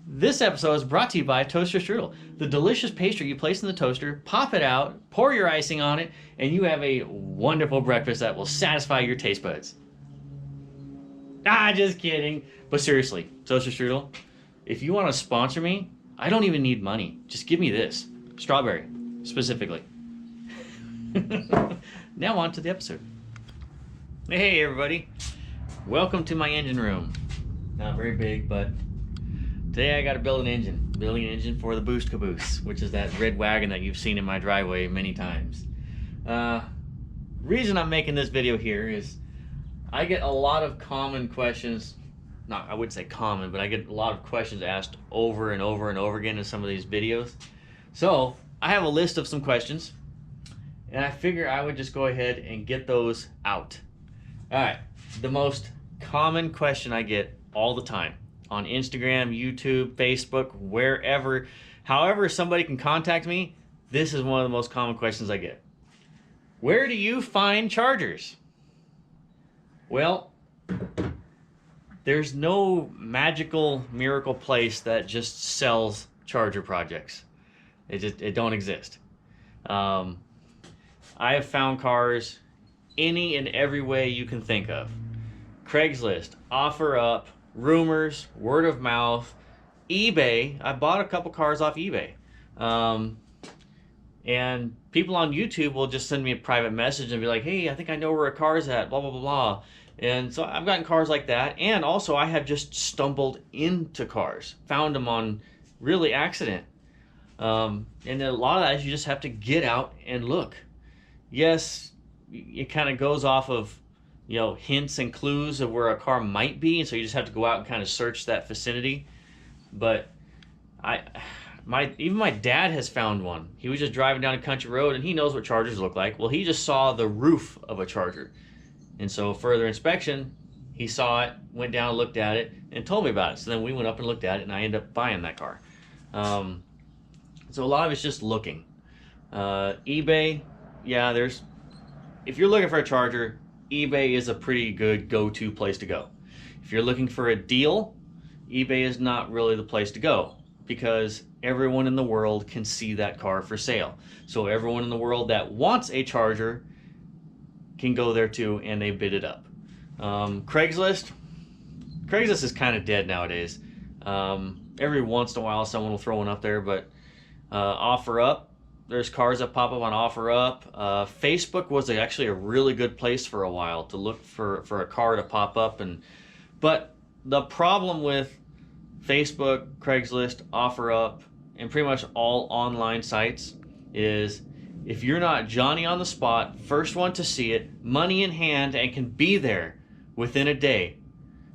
This episode is brought to you by Toaster Strudel, the delicious pastry you place in the toaster, pop it out, pour your icing on it, and you have a wonderful breakfast that will satisfy your taste buds. Ah, just kidding. But seriously, Toaster Strudel, if you want to sponsor me, I don't even need money. Just give me this. Strawberry, specifically. Now on to the episode. Hey everybody. Welcome to my engine room. Not very big, but today I got to build an engine. Building an engine for the Boost Caboose, which is that red wagon that you've seen in my driveway many times. Reason I'm making this video here is I get a lot of common questions. Not, I wouldn't say common, but I get a lot of questions asked over and over and over again in some of these videos. So I have a list of some questions, and I figure I would just go ahead and get those out. All right, the most common question I get all the time on Instagram, YouTube, Facebook, wherever, however somebody can contact me, this is one of the most common questions I get. Where do you find chargers? Well, there's no magical miracle place that just sells charger projects. It don't exist. I have found cars any and every way you can think of. Craigslist, OfferUp, rumors, word of mouth, eBay. I bought a couple cars off eBay. And people on YouTube will just send me a private message and be like, hey, I think I know where a car's at, blah, blah, blah, blah. And so I've gotten cars like that. And also I have just stumbled into cars, found them on really accident. And a lot of that is you just have to get out and look. Yes, it kind of goes off of, you know, hints and clues of where a car might be, and so you just have to go out and kind of search that vicinity. But even my dad has found one. He was just driving down a country road, and he knows what chargers look like. Well, he just saw the roof of a charger, and so further inspection, he saw it, went down, looked at it, and told me about it. So then we went up and looked at it, and I ended up buying that car. So a lot of it's just looking. eBay, yeah, if you're looking for a charger, eBay is a pretty good go-to place to go. If you're looking for a deal, eBay is not really the place to go because everyone in the world can see that car for sale. So everyone in the world that wants a charger can go there too, and they bid it up. Craigslist is kind of dead nowadays. Every once in a while someone will throw one up there, but OfferUp, there's cars that pop up on OfferUp. Facebook was actually a really good place for a while to look for a car to pop up. But the problem with Facebook, Craigslist, OfferUp, and pretty much all online sites is if you're not Johnny on the spot, first one to see it, money in hand, and can be there within a day,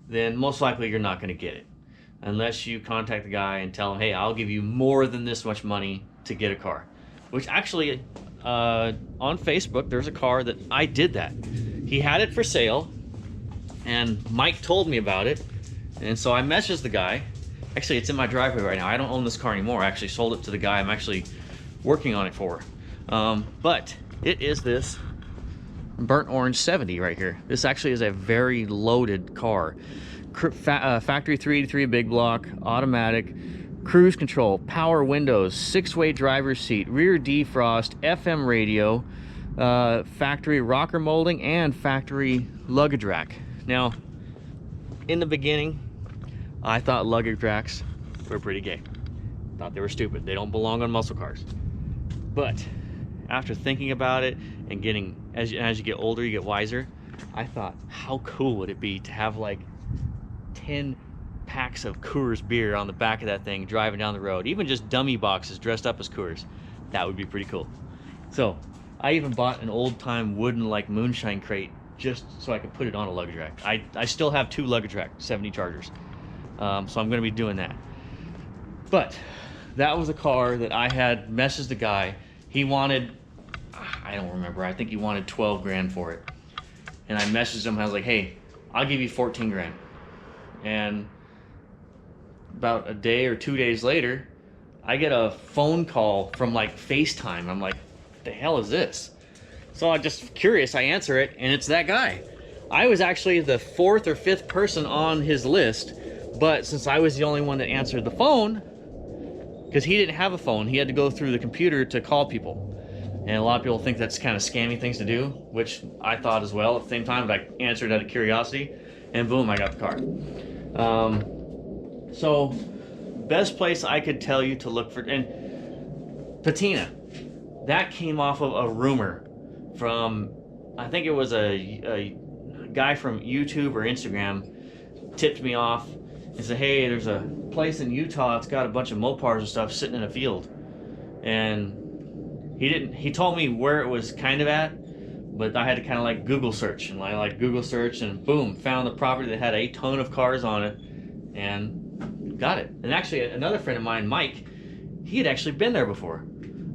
then most likely you're not going to get it. Unless you contact the guy and tell him, hey, I'll give you more than this much money to get a car. Which actually, on Facebook, there's a car that I did that. He had it for sale, and Mike told me about it, and so I messaged the guy. Actually, it's in my driveway right now. I don't own this car anymore. I actually sold it to the guy I'm actually working on it for. But it is this burnt orange 70 right here. This actually is a very loaded car. Factory 383 big block, automatic, cruise control, power windows, 6-way driver's seat, rear defrost, FM radio, factory rocker molding, and factory luggage rack. Now, in the beginning, I thought luggage racks were pretty gay. Thought they were stupid. They don't belong on muscle cars. But after thinking about it and getting, as you get older, you get wiser, I thought, how cool would it be to have like 10 packs of Coors beer on the back of that thing driving down the road, even just dummy boxes dressed up as Coors. That would be pretty cool. So I even bought an old-time wooden like moonshine crate just so I could put it on a luggage rack. I still have 2 luggage rack 70 chargers, so I'm going to be doing that. But that was a car that I had messaged the guy. He wanted, I don't remember, I think he wanted 12 grand for it, and I messaged him. I was like, hey, I'll give you 14 grand. And about a day or 2 days later, I get a phone call from like FaceTime. I'm like, what the hell is this? So I'm just curious, I answer it, and it's that guy. I was actually the 4th or 5th person on his list But since I was the only one that answered the phone, because he didn't have a phone, he had to go through the computer to call people. And a lot of people think that's kind of scammy things to do, which I thought as well at the same time, but I answered out of curiosity, and boom, I got the car. So, best place I could tell you to look for, and Patina, that came off of a rumor from, I think it was a guy from YouTube or Instagram tipped me off and said, hey, there's a place in Utah, it's got a bunch of Mopars and stuff sitting in a field. And he told me where it was kind of at, but I had to kind of like Google search, and I like Google search, and boom, found the property that had a ton of cars on it, and got it. And actually, another friend of mine, Mike, he had actually been there before.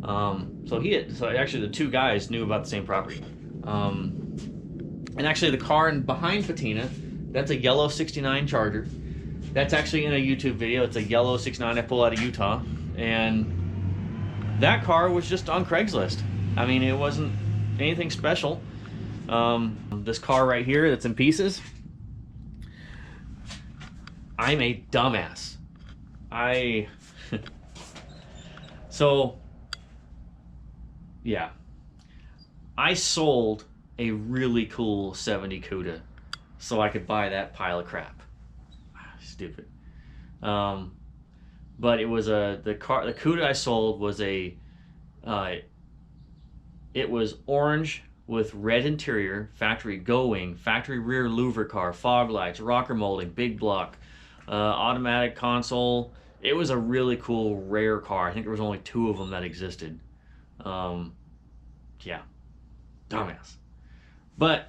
So actually the two guys knew about the same property. And actually the car behind Patina, that's a yellow 69 Charger. That's actually in a YouTube video. It's a yellow 69 I pulled out of Utah, and that car was just on Craigslist. I mean, it wasn't anything special. This car right here that's in pieces, I'm a dumbass. So, yeah. I sold a really cool 70 Cuda so I could buy that pile of crap. Stupid. But it was the Cuda I sold was it was orange with red interior, factory going, factory rear louver car, fog lights, rocker molding, big block, automatic console. It was a really cool, rare car. I think there was only 2 of them that existed. Yeah, dumbass. But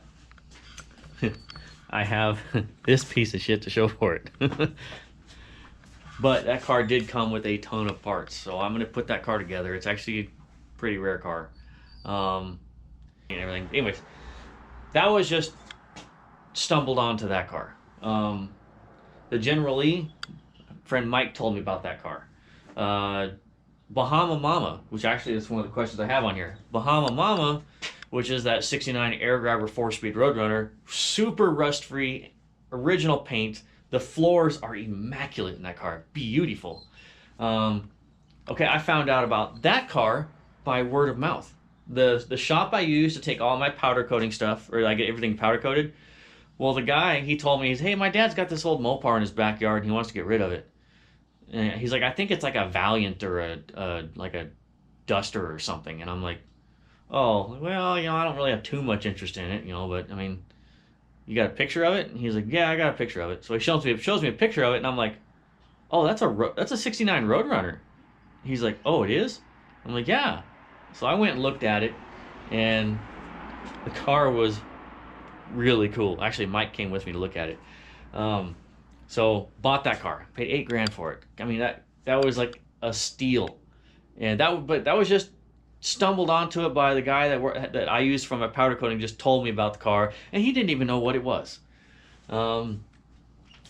I have this piece of shit to show for it. But that car did come with a ton of parts, so I'm going to put that car together. It's actually a pretty rare car. And everything. Anyways, that was just stumbled onto that car. The General Lee, friend Mike told me about that car. Bahama Mama, which actually is one of the questions I have on here. Bahama Mama, which is that 69 Air Grabber 4-speed Roadrunner, super rust-free, original paint. The floors are immaculate in that car. Beautiful. Okay, I found out about that car by word of mouth. The shop I use to take all my powder coating stuff, or I get everything powder coated, well, the guy, he told me, hey, my dad's got this old Mopar in his backyard and he wants to get rid of it. And he's like, I think it's like a Valiant or a Duster or something. And I'm like, oh, well, I don't really have too much interest in it, but I mean, you got a picture of it? And he's like, yeah, I got a picture of it. So he shows me a picture of it, and I'm like, oh, that's a 69 Roadrunner. He's like, oh, it is? I'm like, yeah. So I went and looked at it, and the car was really cool. Actually, Mike came with me to look at it. So bought that car, paid $8,000 for it. I mean, that was like a steal, and that was just stumbled onto it by the guy that I used from my powder coating. Just told me about the car, and he didn't even know what it was. And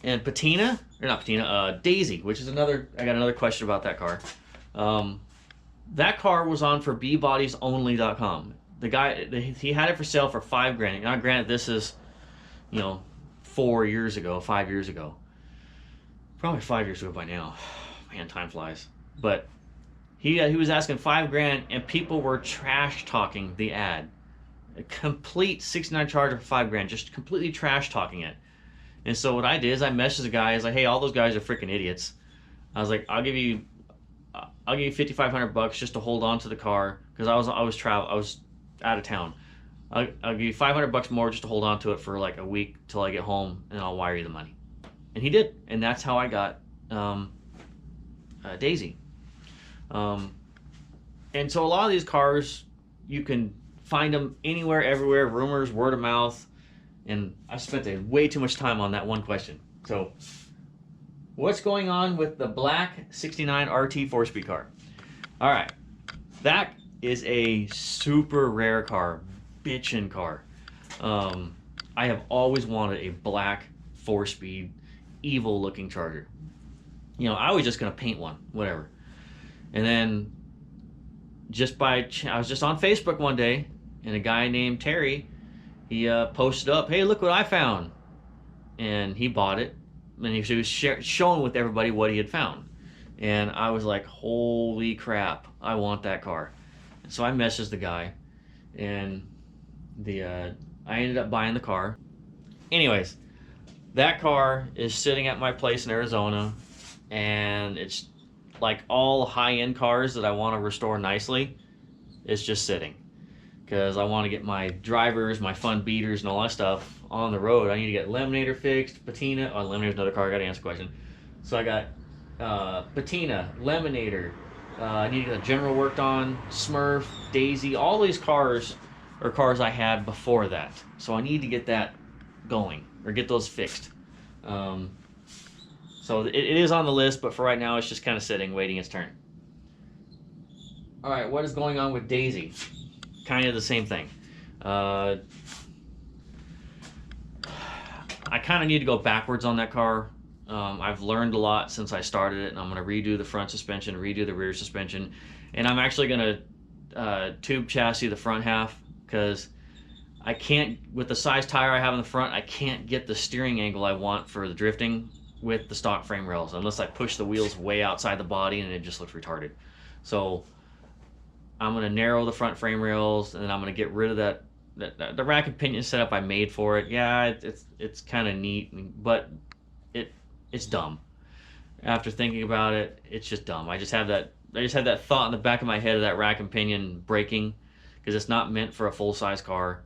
Patina, or not Patina, Daisy, which is I got another question about that car. That car was on for bbodiesonly.com. The guy, he had it for sale for $5,000. Now, granted, this is, 5 years ago. Probably 5 years ago by now. Man, time flies. But he was asking $5,000, and people were trash talking the ad. A complete 69 Charger for $5,000, just completely trash talking it. And so what I did is I messaged the guy. I was like, hey, all those guys are freaking idiots. I was like, I'll give you $5,500 just to hold on to the car, because I was out of town. I'll give you $500 more just to hold on to it for like a week till I get home, and I'll wire you the money. And he did, and that's how I got Daisy. And so a lot of these cars, you can find them anywhere, everywhere, rumors, word of mouth, and I spent way too much time on that one question. So, what's going on with the black 69 RT 4-speed car? All right, that is a super rare car, bitchin' car. I have always wanted a black 4-speed, evil-looking Charger. I was just gonna paint one, whatever. And then, I was just on Facebook one day, and a guy named Terry, he posted up, hey, look what I found. And he bought it. and he was showing with everybody what he had found. And I was like, holy crap, I want that car. So I messaged the guy, and I ended up buying the car. Anyways, that car is sitting at my place in Arizona, and it's like all high-end cars that I want to restore nicely. It's just sitting because I want to get my drivers, my fun beaters, and all that stuff on the road. I need to get Eliminator fixed, Patina. Oh, Eliminator's another car. I got to answer the question. So I got Patina, Eliminator. I need to get the General worked on, Smurf, Daisy. All these cars are cars I had before that. So I need to get that going or get those fixed. So it is on the list, but for right now, it's just kind of sitting, waiting its turn. All right, what is going on with Daisy? Kind of the same thing. I kind of need to go backwards on that car. I've learned a lot since I started it, and I'm going to redo the front suspension, redo the rear suspension, and I'm actually going to tube chassis the front half because I can't, with the size tire I have in the front, I can't get the steering angle I want for the drifting with the stock frame rails unless I push the wheels way outside the body, and it just looks retarded. So I'm going to narrow the front frame rails, and then I'm going to get rid of the rack and pinion setup I made for it. Yeah, it's kind of neat, but it's dumb. After thinking about it, it's just dumb. I just have that thought in the back of my head of that rack and pinion breaking because it's not meant for a full-size car.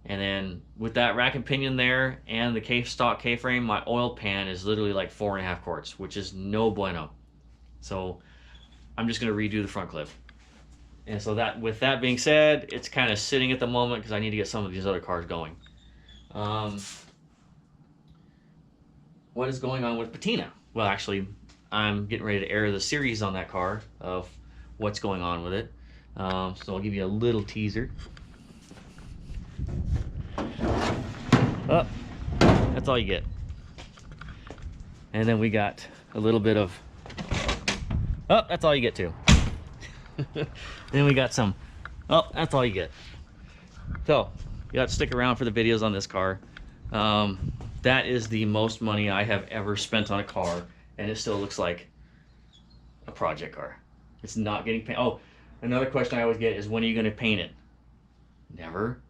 And then with that rack and pinion there and the stock K-frame, my oil pan is literally like 4.5 quarts, which is no bueno. So I'm just going to redo the front clip. And so with that being said, it's kind of sitting at the moment because I need to get some of these other cars going. What is going on with Patina? Well, actually, I'm getting ready to air the series on that car of what's going on with it. So I'll give you a little teaser. Oh, that's all you get. And then we got a little bit of... Oh, that's all you get too. Then we got some... Oh, that's all you get. So, you got to stick around for the videos on this car. That is the most money I have ever spent on a car, and it still looks like a project car. It's not getting painted. Oh, another question I always get is, when are you going to paint it? Never.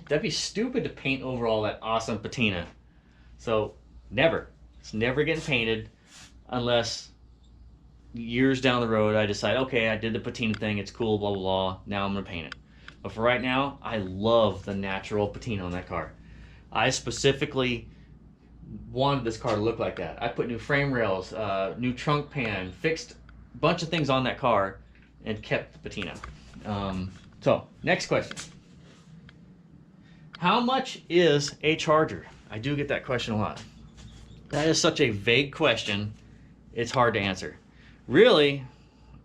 That'd be stupid to paint over all that awesome patina. So, never. It's never getting painted unless years down the road I decide, okay, I did the patina thing, it's cool, blah, blah, blah. Now I'm going to paint it. But for right now, I love the natural patina on that car. I specifically wanted this car to look like that. I put new frame rails, new trunk pan, fixed a bunch of things on that car, and kept the patina. So, next question. How much is a charger? I do get that question a lot. That is such a vague question, it's hard to answer. Really,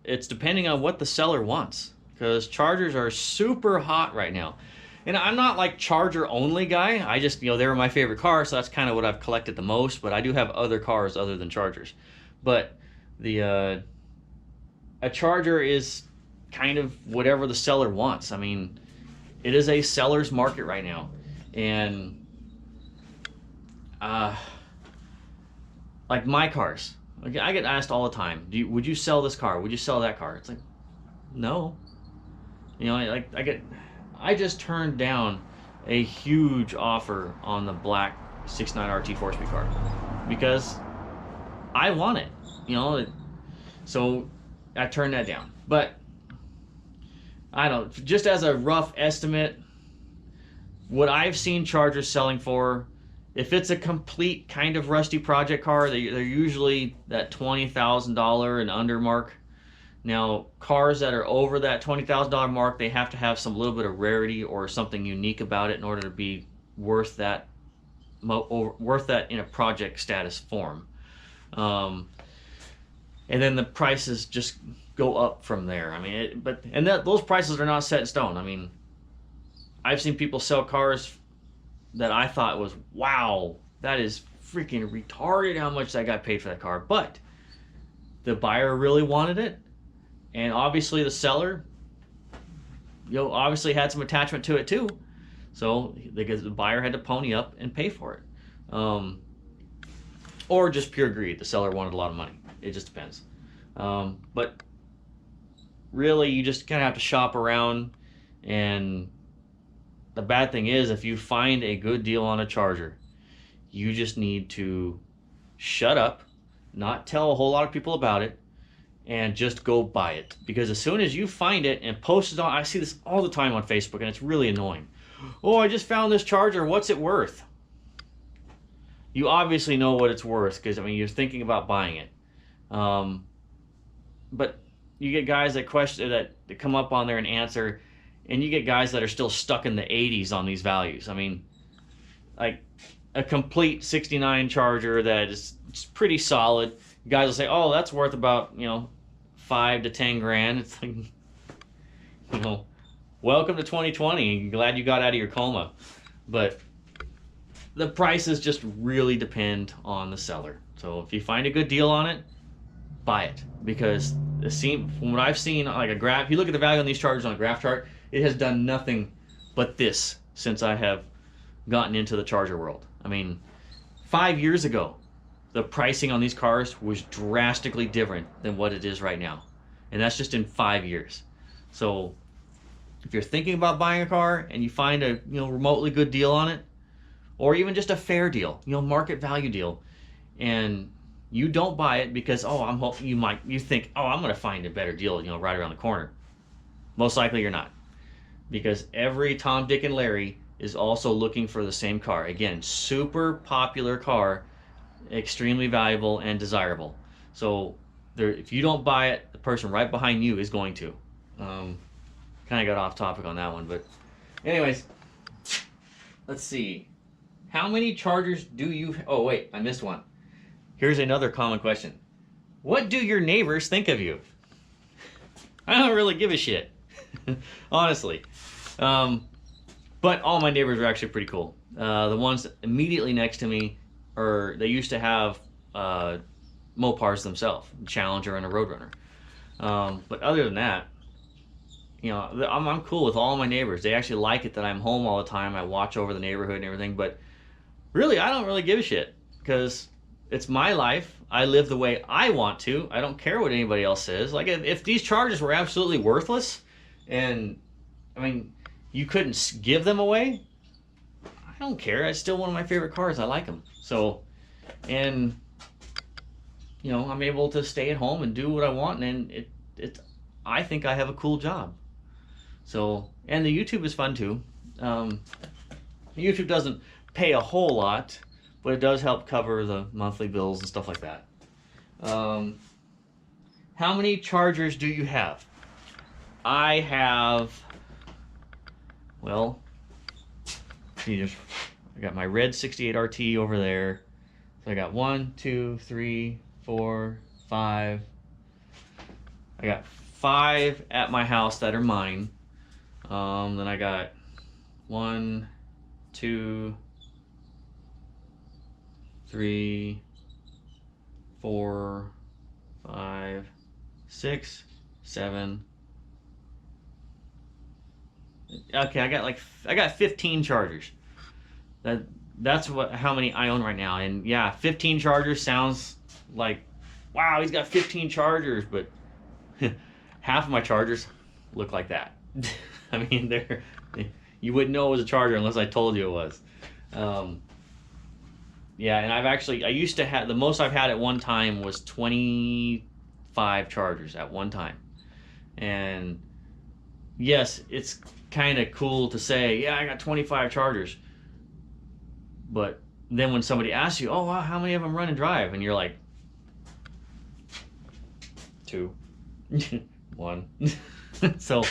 it's depending on what the seller wants, because chargers are super hot right now. And I'm not like charger only guy. I just, they were my favorite car, so that's kind of what I've collected the most. But I do have other cars other than chargers. But a charger is kind of whatever the seller wants. I mean, it is a seller's market right now. And like my cars, like I get asked all the time, would you sell this car? Would you sell that car? It's like, no. I just turned down a huge offer on the black 6.9 RT 4-speed car because I want it, so I turned that down. But I don't, just as a rough estimate, what I've seen chargers selling for, if it's a complete kind of rusty project car, they're usually that $20,000 and under mark. Now, cars that are over that $20,000 mark, they have to have some little bit of rarity or something unique about it in order to be worth that in a project status form. And then the prices just go up from there. I mean, those prices are not set in stone. I mean, I've seen people sell cars that I thought was, wow, that is freaking retarded how much that guy paid for that car. But the buyer really wanted it. And obviously the seller, obviously had some attachment to it too. So the buyer had to pony up and pay for it. or just pure greed. The seller wanted a lot of money. It just depends. But really, you just kind of have to shop around. And the bad thing is, if you find a good deal on a charger, you just need to shut up, not tell a whole lot of people about it, and just go buy it. Because as soon as you find it and post it on, I see this all the time on Facebook, and it's really annoying. Oh, I just found this charger. What's it worth? You obviously know what it's worth, because I mean, you're thinking about buying it. But you get guys that come up on there and answer, and you get guys that are still stuck in the 80s on these values. I mean, like a complete 69 charger that is pretty solid. Guys will say, oh, that's worth about, 5 to 10 grand. It's like, welcome to 2020. Glad you got out of your coma. But the prices just really depend on the seller. So if you find a good deal on it, buy it. Because from what I've seen, like a graph, if you look at the value on these chargers on a graph chart, it has done nothing but this since I have gotten into the charger world. I mean, 5 years ago, the pricing on these cars was drastically different than what it is right now. And that's just in 5 years. So if you're thinking about buying a car and you find a remotely good deal on it, or even just a fair deal, market value deal, and you don't buy it because you think, oh, I'm going to find a better deal right around the corner. Most likely you're not, because every Tom, Dick, and Larry is also looking for the same car. Again, super popular car, extremely valuable and desirable. So if you don't buy it, the person right behind you is going to. Kind of got off topic on that one, but anyways, let's see. How many chargers do you... Oh, wait, I missed one. Here's another common question. What do your neighbors think of you? I don't really give a shit, honestly. But all my neighbors are actually pretty cool. The ones immediately next to me, they used to have Mopars themselves, a Challenger and a Roadrunner. But other than that, I'm cool with all my neighbors. They actually like it that I'm home all the time. I watch over the neighborhood and everything. But really, I don't really give a shit, because it's my life. I live the way I want to. I don't care what anybody else says. Like, if these chargers were absolutely worthless, and I mean, you couldn't give them away, I don't care. It's still one of my favorite cars. I like them. So, and I'm able to stay at home and do what I want, and I think I have a cool job. So, and the YouTube is fun too. YouTube doesn't pay a whole lot, but it does help cover the monthly bills and stuff like that. How many chargers do you have? I have, well, I got my red 68 RT over there. So I got 1, 2, 3, 4, 5. I got 5 at my house that are mine. Then I got 1, 2, 3, 4, 5, 6, 7. Okay, I got 15 chargers. That's how many I own right now. And yeah, 15 chargers sounds like, wow, he's got 15 chargers, but half of my chargers look like that. I mean, you wouldn't know it was a charger unless I told you it was. Yeah, and I used to have, the most I've had at one time was 25 chargers at one time. And yes, it's kind of cool to say, yeah, I got 25 chargers. But then when somebody asks you, oh, wow, how many of them run and drive? And you're like, 2. 1. So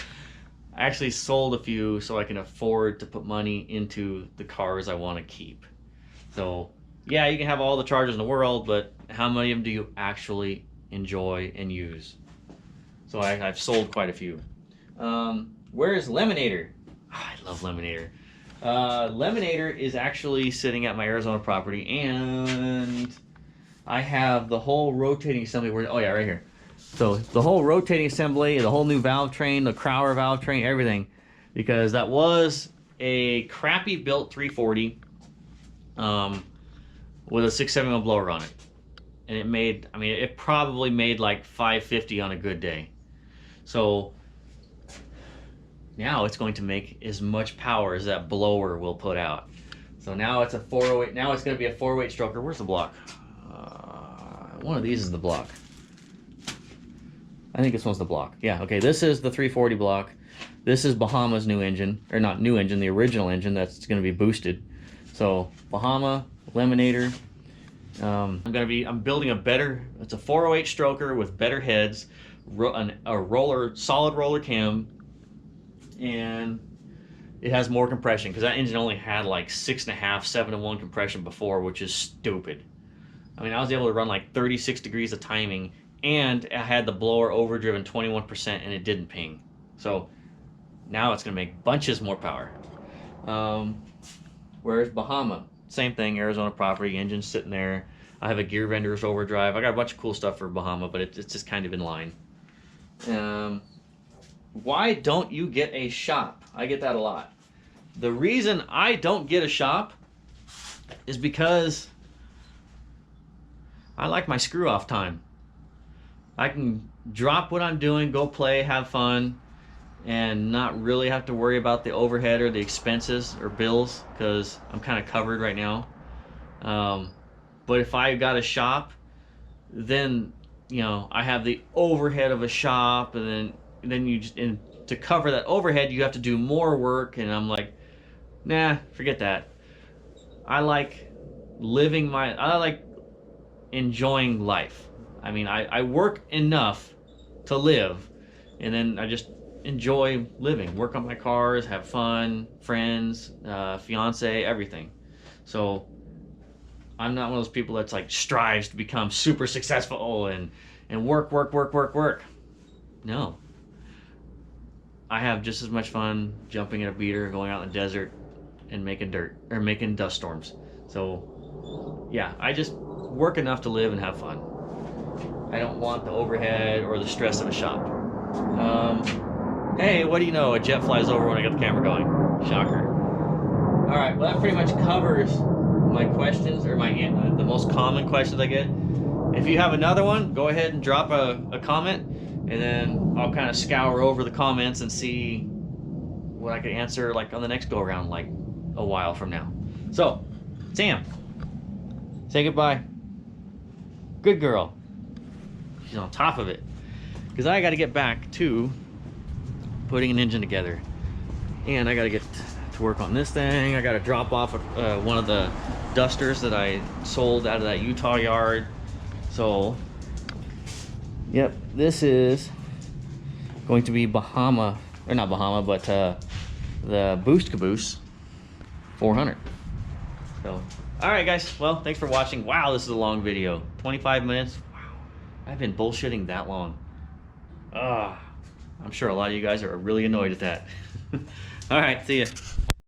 I actually sold a few so I can afford to put money into the cars I want to keep. So yeah, you can have all the chargers in the world, but how many of them do you actually enjoy and use? So I've sold quite a few. Where is Lemonator? Oh, I love Lemonator. Lemonator is actually sitting at my Arizona property, and I have the whole rotating assembly. Oh yeah, right here. So the whole rotating assembly, the whole new valve train, the Crowler valve train, everything, because that was a crappy built 340 with a 671 blower on it. and it made, I mean, it probably made like 550 on a good day. So now it's going to make as much power as that blower will put out. So now it's a 408. Now it's going to be a 408 stroker. Where's the block? One of these is the block. I think this one's the block. Yeah, okay, this is the 340 block. This is Bahama's new engine, or not new engine, the original engine that's going to be boosted. So Bahama, Lemonator. I'm building a better, it's a 408 stroker with better heads, a roller, solid roller cam, and it has more compression because that engine only had like 6.5, 7-to-1 compression before, which is stupid. I mean, I was able to run like 36 degrees of timing, and I had the blower overdriven 21% and it didn't ping. So now it's going to make bunches more power. Whereas Bahama, same thing, Arizona property, engine sitting there. I have a gear vendor's overdrive. I got a bunch of cool stuff for Bahama, but it's just kind of in line. Why don't you get a shop? I get that a lot. The reason I don't get a shop is because I like my screw off time. I can drop what I'm doing, go play, have fun, and not really have to worry about the overhead or the expenses or bills because I'm kind of covered right now. But if I got a shop, then you know I have the overhead of a shop, and then you just, and to cover that overhead you have to do more work, and I'm like, nah, forget that. I like I like enjoying life. I mean, I work enough to live, and then I just enjoy living, work on my cars, have fun, friends, fiance, everything. So I'm not one of those people that's like strives to become super successful and work. No. I have just as much fun jumping in a beater, going out in the desert, and making dust storms. So yeah, I just work enough to live and have fun. I don't want the overhead or the stress of a shop. Hey, what do you know? A jet flies over when I got the camera going. Shocker. All right, well that pretty much covers my questions, or the most common questions I get. If you have another one, go ahead and drop a comment, and then I'll kind of scour over the comments and see what I can answer like on the next go around, like a while from now. So, Sam, say goodbye. Good girl. She's on top of it. Because I got to get back to putting an engine together. And I got to get to work on this thing. I got to drop off one of the dusters that I sold out of that Utah yard. So, yep, this is going to be Bahama, or not Bahama, but the Boost Caboose 400. So, all right, guys. Well, thanks for watching. Wow, this is a long video. 25 minutes. Wow, I've been bullshitting that long. I'm sure a lot of you guys are really annoyed at that. All right, see ya.